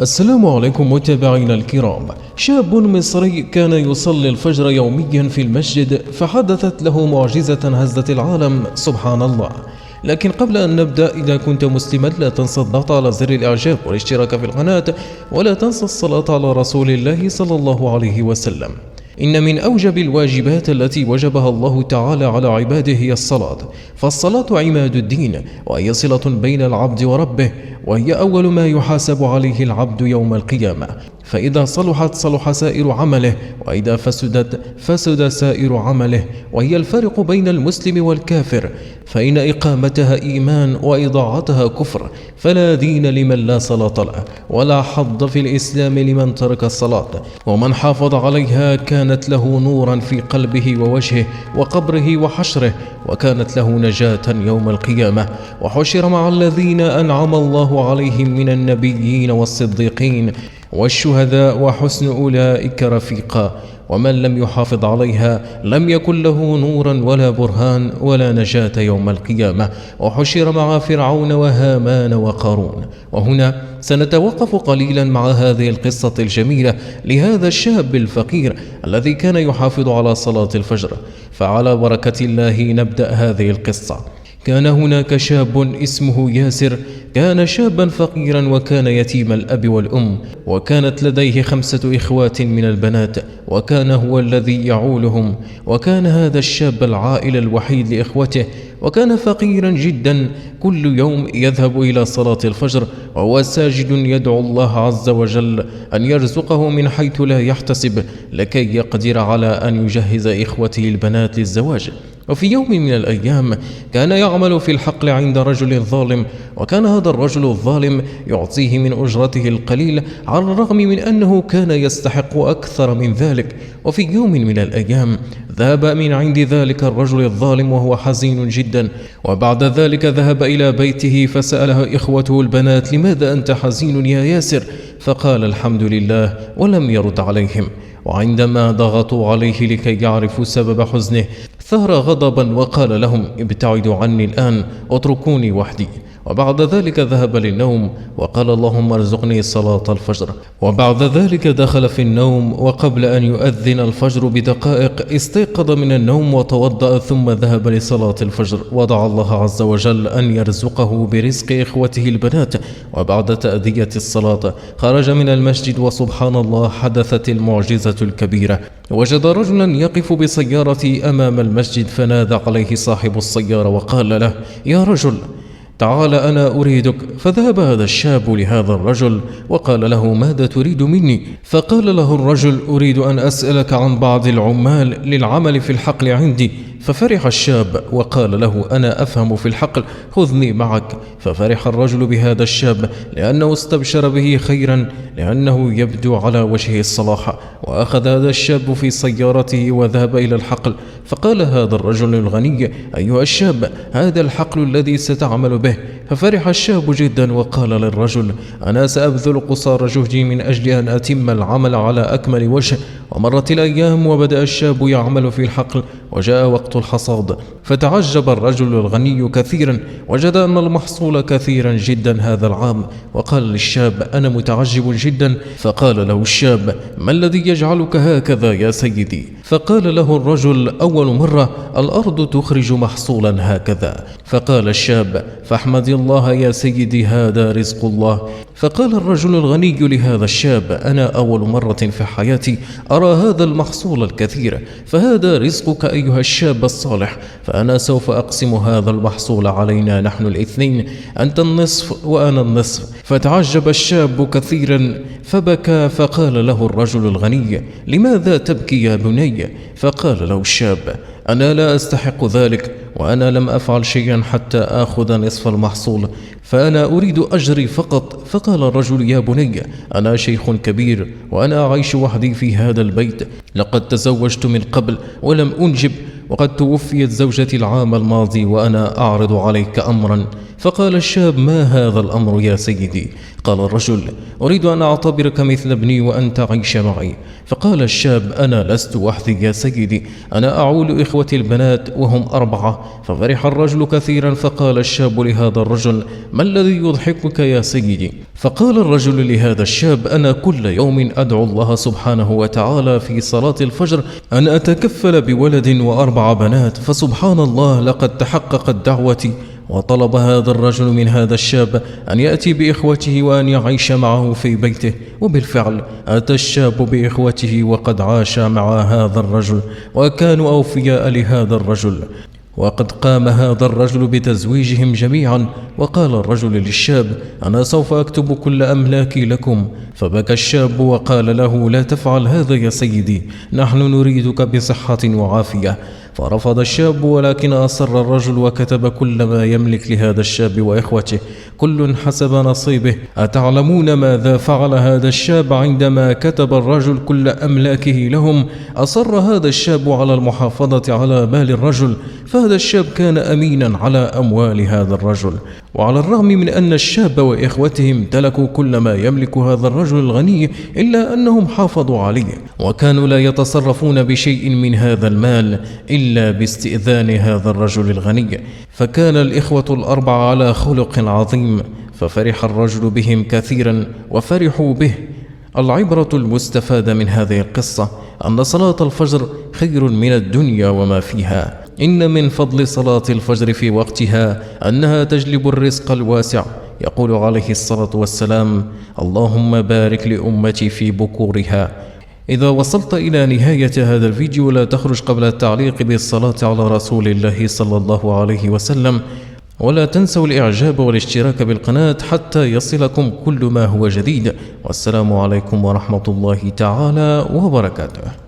السلام عليكم متابعينا الكرام. شاب مصري كان يصلي الفجر يوميا في المسجد، فحدثت له معجزة هزت العالم سبحان الله. لكن قبل أن نبدأ، إذا كنت مسلما لا تنسى الضغط على زر الإعجاب والاشتراك في القناة، ولا تنسى الصلاة على رسول الله صلى الله عليه وسلم. إن من أوجب الواجبات التي وجبها الله تعالى على عباده هي الصلاة، فالصلاة عماد الدين، وهي صلة بين العبد وربه، وهي أول ما يحاسب عليه العبد يوم القيامة. فإذا صلحت صلح سائر عمله، وإذا فسدت فسد سائر عمله، وهي الفرق بين المسلم والكافر، فإن إقامتها إيمان وإضاعتها كفر، فلا دين لمن لا صلاة له، ولا حظ في الإسلام لمن ترك الصلاة. ومن حافظ عليها كانت له نورا في قلبه ووجهه وقبره وحشره، وكانت له نجاة يوم القيامة، وحشر مع الذين أنعم الله عليهم من النبيين والصديقين والشهداء وحسن أولئك رفيقا. ومن لم يحافظ عليها لم يكن له نورا ولا برهان ولا نجاة يوم القيامة، وحشر مع فرعون وهامان وقارون. وهنا سنتوقف قليلا مع هذه القصة الجميلة لهذا الشاب الفقير الذي كان يحافظ على صلاة الفجر. فعلى بركة الله نبدأ هذه القصة. كان هناك شاب اسمه ياسر، كان شابا فقيرا وكان يتيم الأب والأم، وكانت لديه 5 إخوات من البنات، وكان هو الذي يعولهم. وكان هذا الشاب العائل الوحيد لإخوته، وكان فقيرا جدا، كل يوم يذهب إلى صلاة الفجر وهو ساجد يدعو الله عز وجل أن يرزقه من حيث لا يحتسب، لكي يقدر على أن يجهز إخوته البنات للزواج. وفي يوم من الأيام كان يعمل في الحقل عند رجل ظالم، وكان هذا الرجل الظالم يعطيه من أجرته القليل على الرغم من أنه كان يستحق أكثر من ذلك. وفي يوم من الأيام ذهب من عند ذلك الرجل الظالم وهو حزين جدا، وبعد ذلك ذهب إلى بيته فسأله إخوته البنات: لماذا أنت حزين يا ياسر؟ فقال: الحمد لله، ولم يرد عليهم. وعندما ضغطوا عليه لكي يعرفوا سبب حزنه ثار غضبا وقال لهم: ابتعدوا عني الآن، اتركوني وحدي. وبعد ذلك ذهب للنوم وقال: اللهم ارزقني صلاة الفجر. وبعد ذلك دخل في النوم، وقبل أن يؤذن الفجر بدقائق استيقظ من النوم وتوضأ، ثم ذهب لصلاة الفجر ودعا الله عز وجل أن يرزقه برزق إخوته البنات. وبعد تأدية الصلاة خرج من المسجد، وسبحان الله حدثت المعجزة الكبيرة. وجد رجلا يقف بسيارته أمام المسجد، فنادى عليه صاحب السيارة وقال له: يا رجل تعال أنا أريدك. فذهب هذا الشاب لهذا الرجل وقال له: ماذا تريد مني؟ فقال له الرجل: أريد أن أسألك عن بعض العمال للعمل في الحقل عندي. ففرح الشاب وقال له: أنا أفهم في الحقل، خذني معك. ففرح الرجل بهذا الشاب لأنه استبشر به خيرا، لأنه يبدو على وجهه الصلاح. وأخذ هذا الشاب في سيارته وذهب إلى الحقل. فقال هذا الرجل الغني: أيها الشاب، هذا الحقل الذي ستعمل به. ففرح الشاب جدا وقال للرجل: أنا سأبذل قصارى جهدي من أجل أن أتم العمل على أكمل وجه. ومرت الأيام وبدأ الشاب يعمل في الحقل، وجاء وقت الحصاد. فتعجب الرجل الغني كثيرا، وجد أن المحصول كثيرا جدا هذا العام، وقال للشاب: أنا متعجب جدا. فقال له الشاب: ما الذي يجعلك هكذا يا سيدي؟ فقال له الرجل: أول مرة الأرض تخرج محصولا هكذا. فقال الشاب: فاحمد الله يا سيدي، هذا رزق الله. فقال الرجل الغني لهذا الشاب: أنا أول مرة في حياتي أرى هذا المحصول الكثير، فهذا رزقك أيها الشاب الصالح، فأنا سوف أقسم هذا المحصول علينا نحن الاثنين، أنت النصف وأنا النصف. فتعجب الشاب كثيرا فبكى. فقال له الرجل الغني: لماذا تبكي يا بني؟ فقال له الشاب: أنا لا أستحق ذلك، وأنا لم أفعل شيئا حتى آخذ نصف المحصول، فأنا أريد أجري فقط. فقال الرجل: يا بني، أنا شيخ كبير وأنا أعيش وحدي في هذا البيت، لقد تزوجت من قبل ولم أنجب، وقد توفيت زوجتي العام الماضي، وأنا أعرض عليك أمرا. فقال الشاب: ما هذا الأمر يا سيدي؟ قال الرجل: أريد أن أعتبرك مثل ابني وأن تعيش معي. فقال الشاب: أنا لست وحدي يا سيدي، أنا أعول إخوتي البنات وهم 4. ففرح الرجل كثيرا، فقال الشاب لهذا الرجل: ما الذي يضحكك يا سيدي؟ فقال الرجل لهذا الشاب: أنا كل يوم أدعو الله سبحانه وتعالى في صلاة الفجر أن أتكفل بولد و4 بنات، فسبحان الله لقد تحققت دعوتي. وطلب هذا الرجل من هذا الشاب أن يأتي بإخوته وأن يعيش معه في بيته. وبالفعل أتى الشاب بإخوته وقد عاش مع هذا الرجل وكانوا أوفياء لهذا الرجل، وقد قام هذا الرجل بتزويجهم جميعا. وقال الرجل للشاب: أنا سوف أكتب كل أملاكي لكم. فبكى الشاب وقال له: لا تفعل هذا يا سيدي، نحن نريدك بصحة وعافية. فرفض الشاب، ولكن أصر الرجل وكتب كل ما يملك لهذا الشاب وإخوته، كل حسب نصيبه. أتعلمون ماذا فعل هذا الشاب عندما كتب الرجل كل أملاكه لهم؟ أصر هذا الشاب على المحافظة على مال الرجل، فهذا الشاب كان أمينا على أموال هذا الرجل. وعلى الرغم من أن الشاب وإخوته امتلكوا كل ما يملك هذا الرجل الغني، إلا أنهم حافظوا عليه وكانوا لا يتصرفون بشيء من هذا المال إلا باستئذان هذا الرجل الغني. فكان الإخوة 4 على خلق عظيم، ففرح الرجل بهم كثيرا وفرحوا به. العبرة المستفادة من هذه القصة أن صلاة الفجر خير من الدنيا وما فيها. إن من فضل صلاة الفجر في وقتها أنها تجلب الرزق الواسع. يقول عليه الصلاة والسلام: اللهم بارك لأمتي في بكورها. إذا وصلت إلى نهاية هذا الفيديو لا تخرج قبل التعليق بالصلاة على رسول الله صلى الله عليه وسلم، ولا تنسوا الإعجاب والاشتراك بالقناة حتى يصلكم كل ما هو جديد. والسلام عليكم ورحمة الله تعالى وبركاته.